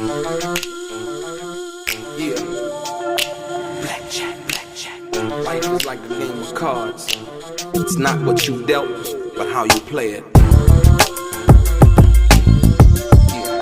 Yeah. Blackjack. Life is like a game of cards. It's not what you dealt, but how you play it. Yeah.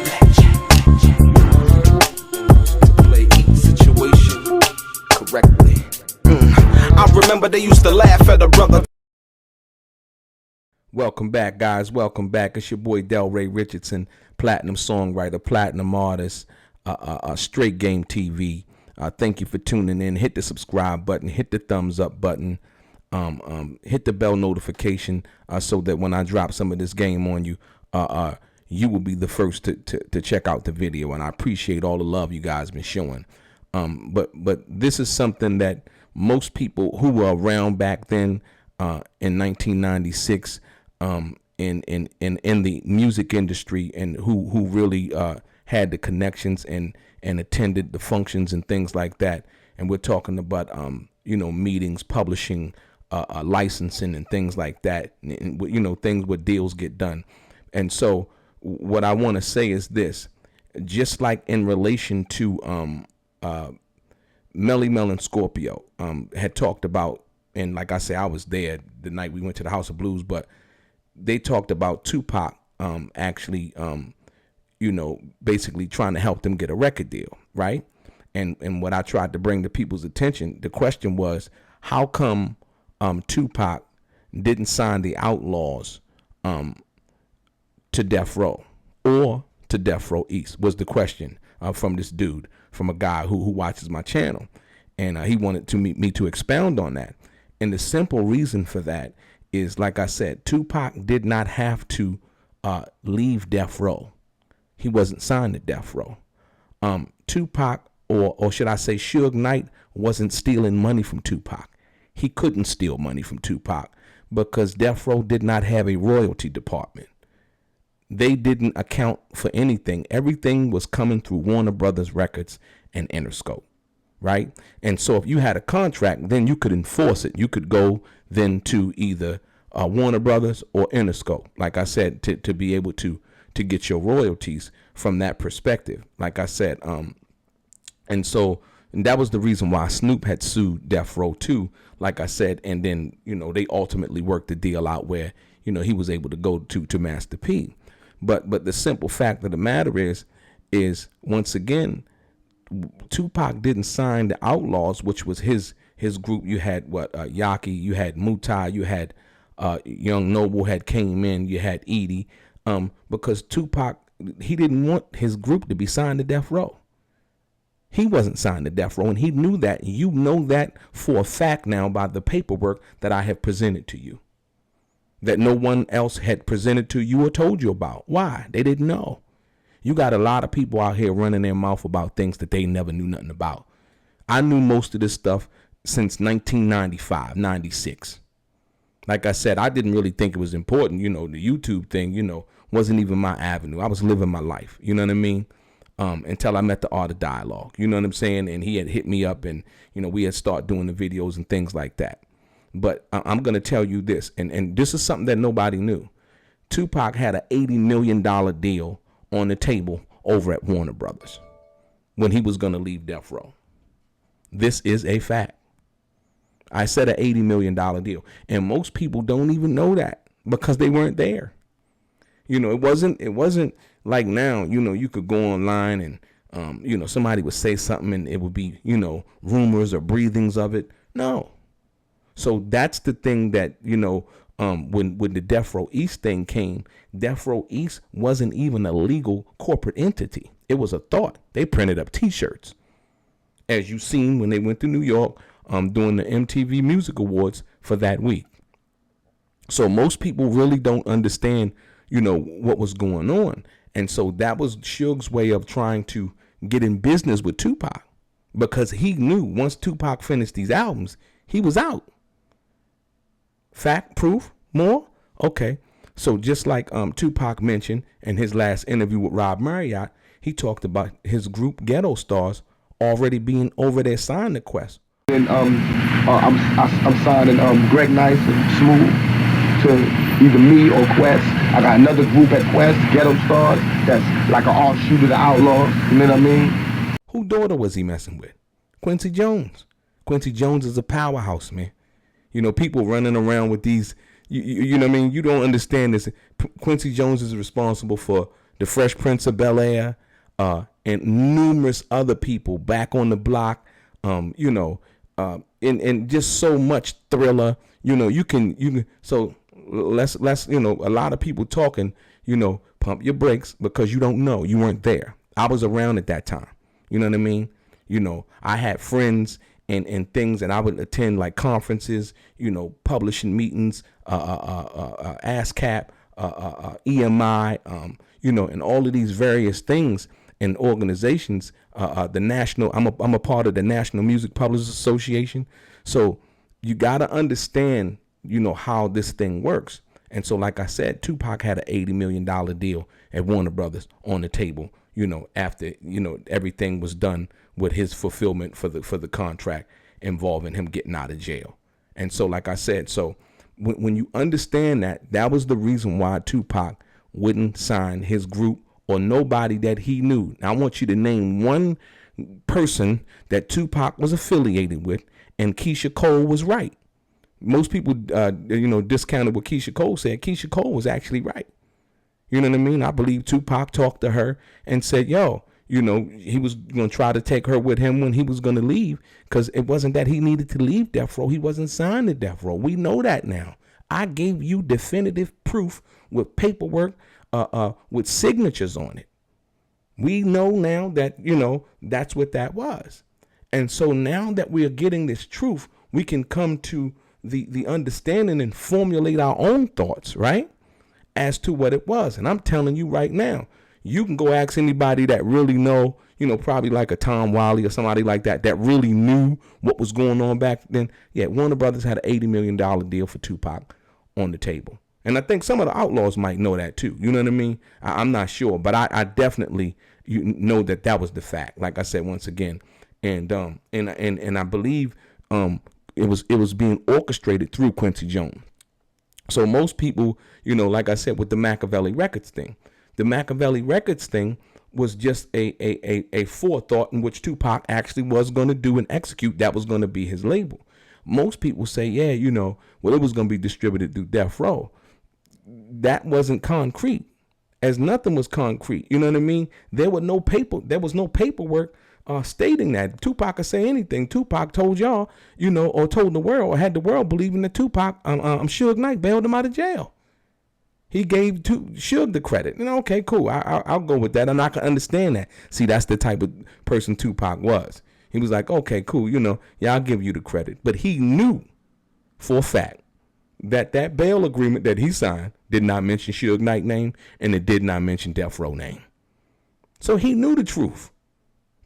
Blackjack. To play each situation correctly. I remember they used to laugh at a brother. Welcome back, guys. Welcome back. It's your boy Delray Richardson, platinum songwriter, platinum artist, StraightGameTV. Thank you for tuning in. Hit the subscribe button, hit the thumbs up button, hit the bell notification so that when I drop some of this game on you, you will be the first to check out the video. And I appreciate all the love you guys been showing. But this is something that most people who were around back then in 1996 in the music industry and who really had the connections and attended the functions and things like that. And we're talking about meetings, publishing, licensing and things like that, and, things where deals get done. And so what I want to say is this: just like in relation to Melly Mel and Scorpio had talked about, and like I say, I was there the night we went to the House of Blues, but they talked about Tupac actually basically trying to help them get a record deal, right? And what I tried to bring to people's attention, the question was, how come Tupac didn't sign the Outlawz to Deathrow or to Deathrow East, was the question from this dude, from a guy who watches my channel. And he wanted to me to expound on that. And the simple reason for that is, like I said, Tupac did not have to leave Death Row. He wasn't signed to Death Row. Tupac, or should I say Suge Knight, wasn't stealing money from Tupac. He couldn't steal money from Tupac because Death Row did not have a royalty department. They didn't account for anything. Everything was coming through Warner Brothers Records and Interscope, right? And so if you had a contract, then you could enforce it. You could go then to either Warner Brothers or Interscope, like I said, to be able to get your royalties from that perspective, like I said. And so that was the reason why Snoop had sued Death Row too, like I said. And then, they ultimately worked the deal out where, he was able to go to Master P. But the simple fact of the matter is once again, Tupac didn't sign the Outlawz, which was his group. You had Yaki, you had Mutai, you had Young Noble had came in, you had Edie, because Tupac, he didn't want his group to be signed to Death Row. He wasn't signed to Death Row, and he knew that. You know that for a fact now by the paperwork that I have presented to you, that no one else had presented to you or told you about. Why? They didn't know. You got a lot of people out here running their mouth about things that they never knew nothing about. I knew most of this stuff since 1995, 96. Like I said, I didn't really think it was important. The YouTube thing, wasn't even my avenue. I was living my life. You know what I mean? Until I met the Art of Dialogue. You know what I'm saying? And he had hit me up and, we had started doing the videos and things like that. But I'm going to tell you this, and this is something that nobody knew. Tupac had an $80 million deal on the table over at Warner Brothers when he was going to leave Death Row. This is a fact. I said an $80 million deal, and most people don't even know that because they weren't there. It wasn't like now, you could go online and, somebody would say something and it would be, rumors or breathings of it. No. So that's the thing that, when the Death Row East thing came, Death Row East wasn't even a legal corporate entity. It was a thought. They printed up T-shirts, as you seen when they went to New York doing the MTV Music Awards for that week. So most people really don't understand, what was going on. And so that was Suge's way of trying to get in business with Tupac, because he knew once Tupac finished these albums, he was out. Fact, proof, more? Okay. So just like Tupac mentioned in his last interview with Rob Marriott, he talked about his group Ghetto Stars already being over there signed to Qwest. And I'm signing Greg Nice and Smooth. to either me or Qwest. I got another group at Qwest, Ghetto Stars, that's like an offshoot of the Outlawz. You know what I mean? Who daughter was he messing with? Quincy Jones. Quincy Jones is a powerhouse, man. You know, people running around with these, you know what I mean? You don't understand this. Quincy Jones is responsible for the Fresh Prince of Bel-Air, and numerous other people, Back on the Block, you know, and just so much Thriller. You know, you can. So let's you know, a lot of people talking. You know, pump your brakes because you don't know. You weren't there. I was around at that time. You know what I mean? You know, I had friends and things, and I would attend like conferences. You know, publishing meetings, ASCAP, EMI, you know, and all of these various things and organizations. The national, I'm a part of the National Music Publishers Association. So you got to understand, you know, how this thing works. And so, like I said, Tupac had an $80 million deal at Warner Brothers on the table, you know, after, you know, everything was done with his fulfillment for the contract involving him getting out of jail. And so, like I said, so when you understand that was the reason why Tupac wouldn't sign his group or nobody that he knew. Now, I want you to name one person that Tupac was affiliated with, and Keisha Cole was right. Most people, you know, discounted what Keisha Cole said. Keisha Cole was actually right. You know what I mean? I believe Tupac talked to her and said, yo, you know, he was going to try to take her with him when he was going to leave, because it wasn't that he needed to leave Deathrow. He wasn't signed to Deathrow. We know that now. I gave you definitive proof with paperwork, with signatures on it. We know now that, you know, that's what that was. And so now that we are getting this truth, we can come to the understanding and formulate our own thoughts, right, as to what it was. And I'm telling you right now, you can go ask anybody that really know, you know, probably like a Tom Wiley or somebody like that really knew what was going on back then. Yeah, Warner Brothers had an $80 million deal for Tupac on the table. And I think some of the Outlawz might know that too. You know what I mean? I'm not sure, but I definitely know that was the fact. Like I said, once again, and I believe it was being orchestrated through Quincy Jones. So most people, you know, like I said, with the Machiavelli Records thing, the Machiavelli Records thing was just a forethought in which Tupac actually was going to do and execute. That was going to be his label. Most people say, yeah, you know, well, it was going to be distributed through Deathrow. That wasn't concrete, as nothing was concrete. You know what I mean? There was no paperwork stating that. Tupac could say anything. Tupac told y'all, you know, or told the world, or had the world believing that Tupac, Suge Knight bailed him out of jail. He gave Suge the credit. You know, okay, cool. I'll go with that, and I can understand that. See, that's the type of person Tupac was. He was like, okay, cool. You know, yeah, I'll give you the credit. But he knew for a fact that bail agreement that he signed did not mention Suge Knight name, and it did not mention Deathrow name. So he knew the truth,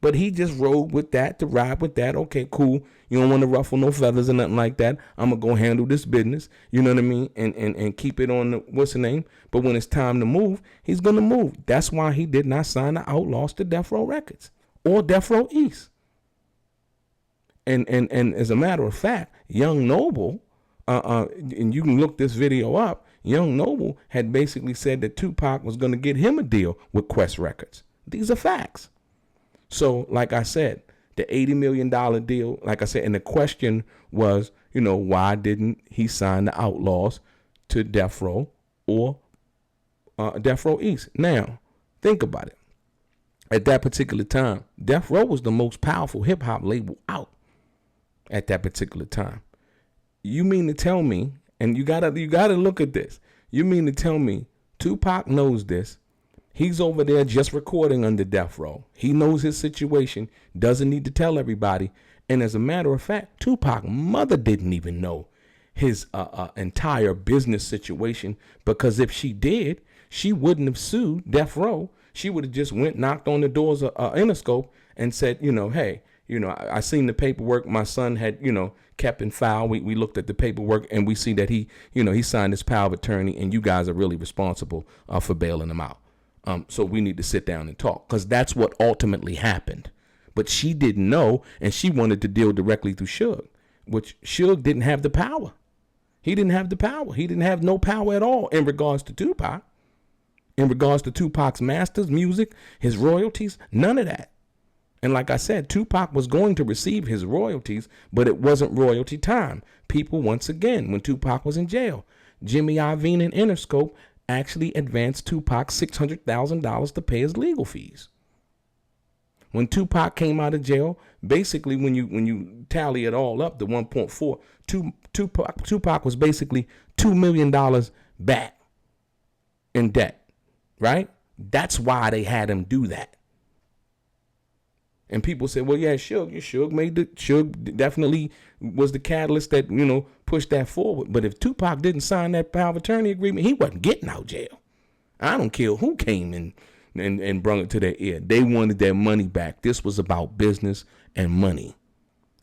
but he just rode with that to ride with that. Okay, cool. You don't want to ruffle no feathers or nothing like that. I'm going to go handle this business. You know what I mean? And keep it on the, what's the name? But when it's time to move, he's going to move. That's why he did not sign the Outlawz to Deathrow Records or Deathrow East. And as a matter of fact, Young Noble, and you can look this video up, Young Noble had basically said that Tupac was going to get him a deal with Qwest Records. These are facts. So, like I said, the $80 million deal, like I said, and the question was, you know, why didn't he sign the Outlawz to Deathrow or Deathrow East? Now, think about it. At that particular time, Deathrow was the most powerful hip-hop label out at that particular time. You mean to tell me, and you gotta look at this. You mean to tell me Tupac knows this? He's over there just recording under Deathrow. He knows his situation, doesn't need to tell everybody. And as a matter of fact, Tupac's mother didn't even know his entire business situation, because if she did, she wouldn't have sued Deathrow. She would have just knocked on the doors of Interscope and said, you know, hey, you know, I seen the paperwork my son had, you know, kept in file. We looked at the paperwork and we see that he, you know, he signed his power of attorney, and you guys are really responsible for bailing him out. So we need to sit down and talk, because that's what ultimately happened. But she didn't know, and she wanted to deal directly through Suge, which Suge didn't have the power. He didn't have the power. He didn't have no power at all in regards to Tupac. In regards to Tupac's masters, music, his royalties, none of that. And like I said, Tupac was going to receive his royalties, but it wasn't royalty time. People, once again, when Tupac was in jail, Jimmy Iovine and Interscope actually advanced Tupac $600,000 to pay his legal fees. When Tupac came out of jail, basically when you tally it all up, the 1.4, Tupac was basically $2 million back in debt, right? That's why they had him do that. And people say, well, yeah, Suge definitely was the catalyst that, pushed that forward. But if Tupac didn't sign that power of attorney agreement, he wasn't getting out of jail. I don't care who came in and brought it to their ear. They wanted their money back. This was about business and money.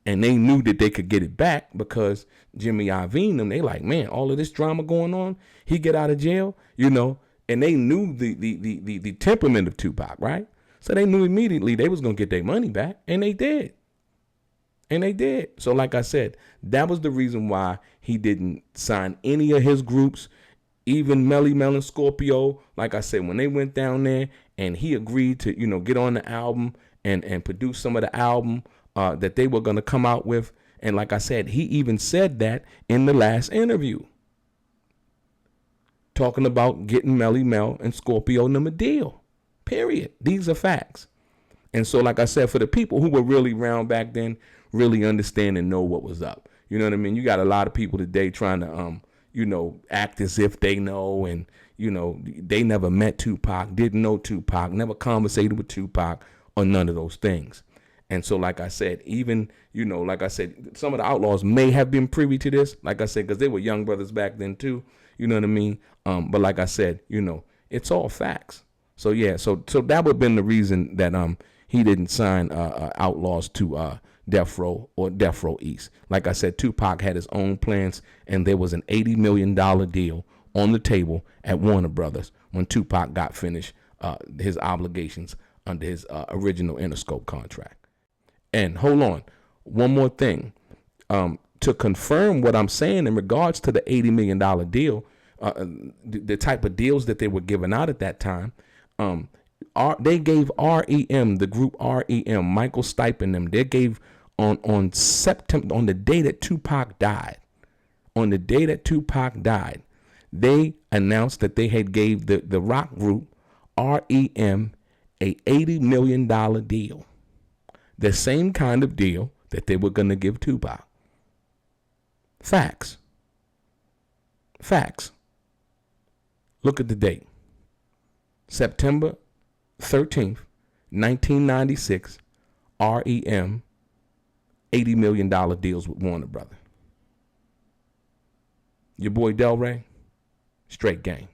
And they knew that they could get it back because Jimmy Iovine them, they like, man, all of this drama going on, he get out of jail, and they knew the temperament of Tupac, right? So they knew immediately they was going to get their money back, and they did. So like I said, that was the reason why he didn't sign any of his groups, even Melly Mel and Scorpio. Like I said, when they went down there and he agreed to, get on the album and produce some of the album that they were going to come out with. And like I said, he even said that in the last interview, talking about getting Melly Mel and Scorpio and them a deal. Period. These are facts. And so, like I said, for the people who were really around back then, really understand and know what was up. You know what I mean? You got a lot of people today trying to, act as if they know and, they never met Tupac, didn't know Tupac, never conversated with Tupac or none of those things. And so, like I said, even, like I said, some of the Outlawz may have been privy to this, like I said, because they were young brothers back then too. You know what I mean? But like I said, it's all facts. So yeah, so that would have been the reason that he didn't sign Outlawz to Deathrow or Deathrow East. Like I said, Tupac had his own plans, and there was an $80 million deal on the table at Warner Brothers when Tupac got finished his obligations under his original Interscope contract. And hold on, one more thing. To confirm what I'm saying in regards to the $80 million deal, the type of deals that they were giving out at that time, they gave REM, the group REM, Michael Stipe and them, they gave on September, on the day that Tupac died, they announced that they had gave the rock group REM a $80 million deal. The same kind of deal that they were going to give Tupac. Facts. Look at the date. September 13th, 1996, REM, $80 million deals with Warner Brothers. Your boy Delray, Straight Game.